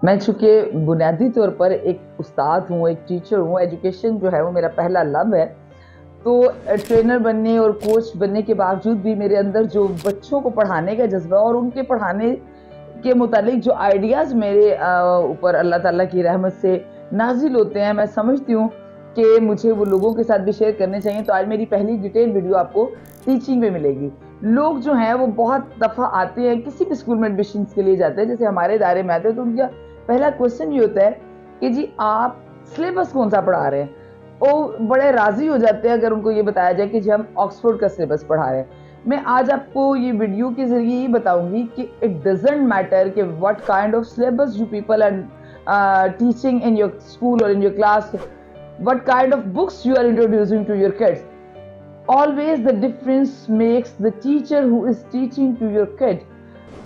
मैं चूँकि बुनियादी तौर पर एक उस्ताद हूँ, एक टीचर हूँ, एजुकेशन जो है वो मेरा पहला लव है। तो ट्रेनर बनने और कोच बनने के बावजूद भी मेरे अंदर जो बच्चों को पढ़ाने का जज़्बा और उनके पढ़ाने के मुतालिक जो आइडियाज़ मेरे ऊपर अल्लाह ताला की रहमत से नाज़िल होते हैं, मैं समझती हूँ कि मुझे वो लोगों के साथ भी शेयर करने चाहिए। तो आज मेरी पहली डिटेल वीडियो आपको टीचिंग में मिलेगी। लोग जो हैं वो बहुत दफ़ा आते हैं, किसी भी स्कूल में एडमिशन्स के लिए जाते हैं, जैसे हमारे इदारे में आते हैं, तो उनका पहला क्वेश्चन ये होता है कि जी आप सिलेबस कौन-सा पढ़ा रहे हैं? वो बड़े राज़ी हो जाते हैं अगर उनको ये बताया जाए कि जी हम ऑक्सफोर्ड का सिलेबस पढ़ा रहे हैं। मैं आज आपको ये वीडियो के ज़रिए ये बताऊँगी कि इट डज़न्ट मैटर कि what kind of syllabus you people are teaching in your school और in your class, what kind of books you are introducing to your kids. Always the difference makes the teacher who is teaching to your kid.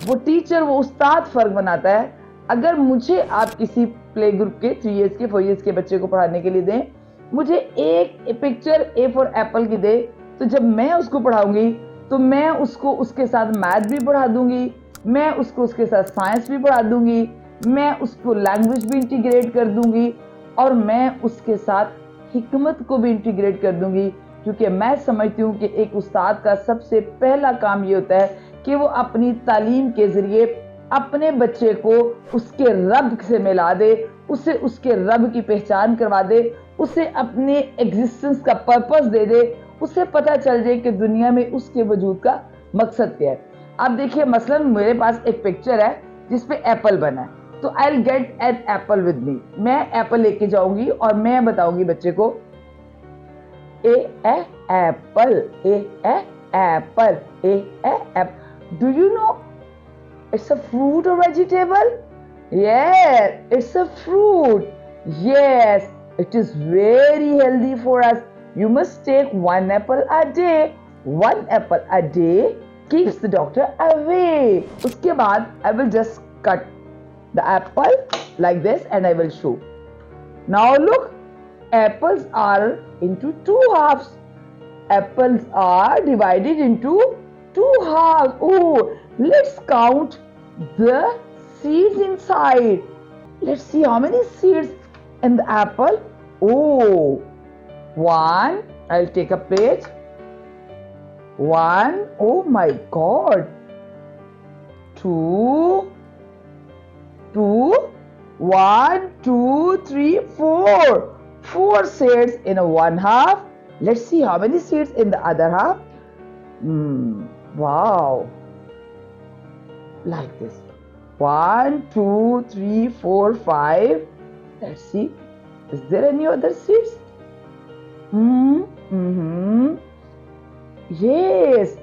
वो teacher, वो उस्ताद फ़र्क बनाता है। अगर मुझे आप किसी प्ले ग्रुप के 3 इयर्स के 4 इयर्स के बच्चे को पढ़ाने के लिए दें, मुझे एक पिक्चर ए फॉर एप्पल की दे, तो जब मैं उसको पढ़ाऊंगी तो मैं उसको उसके साथ मैथ भी पढ़ा दूंगी, मैं उसको उसके साथ साइंस भी पढ़ा दूंगी, मैं उसको लैंग्वेज भी इंटीग्रेट कर दूंगी और मैं उसके साथ हिकमत को भी इंटीग्रेट कर दूंगी, क्योंकि मैं समझती हूँ कि एक उस्ताद का सबसे पहला काम ये होता है कि वो अपनी तालीम के ज़रिए अपने बच्चे को उसके रब से मिला दे, उसे उसके रब की पहचान करवा दे, उसे अपने एग्जिस्टेंस का पर्पस दे दे, उसे पता चल जाए कि दुनिया में उसके वजूद का मकसद क्या है। आप देखिए, मसलन मेरे पास एक पिक्चर है जिसपे एप्पल बना है, तो I will get an apple with me. मैं एप्पल लेके जाऊंगी और मैं बताऊंगी बच्चे को a apple, a apple, a apple. Do you know it's a fruit or vegetable? Yes, it's a fruit. Yes, it is very healthy for us. You must take 1 apple a day. 1 apple a day keeps the doctor away. उसके बाद I will just cut the apple like this and I will show. Now look, apples are into 2 halves. Apples are divided into 2 halves. Oh, let's count the seeds inside. Let's see how many seeds in the apple. Oh, 1. I'll take a plate. 1. Oh my God. 2. 1, 2, 3, 4. 4 seeds in a 1 half. Let's see how many seeds in the other half. Wow. Like this. 1, 2, 3, 4, 5. Let's see. Is there any other seeds? Yes.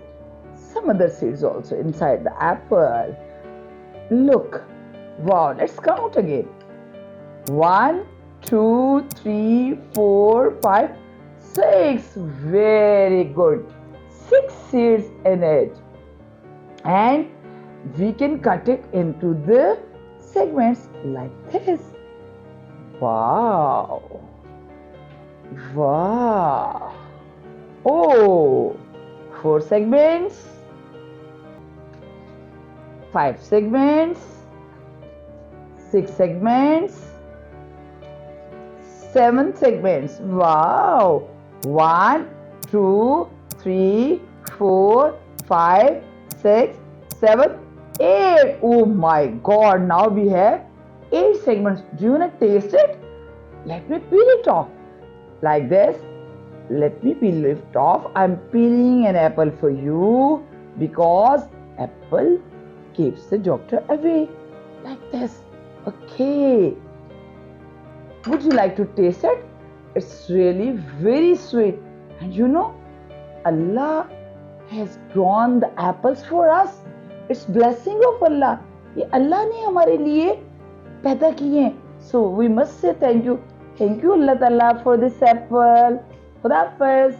Some other seeds also inside the apple. Look. Wow. Let's count again. 1, 2, 3, 4, 5, 6. Very good. 6 seeds in it. And we can cut it into the segments like this. Wow. Wow. Oh, 4 segments, 5 segments, 6 segments, 7 segments. Wow. 1, 2, 3, 4, 5, 6, 7, 8. Oh my God. Now we have 8 segments. Do you want to taste it? Let me peel it off. Like this. Let me peel it off. I'm peeling an apple for you because apple keeps the doctor away. Like this. Okay. Would you like to taste it? It's really very sweet. And you know, Allah has grown the apples for us. It's blessing of Allah. ये अल्लाह ने हमारे लिए पैदा किए हैं. So we must say thank you. Thank you Allah Ta'ala for this apple. खुदा हाफिज़.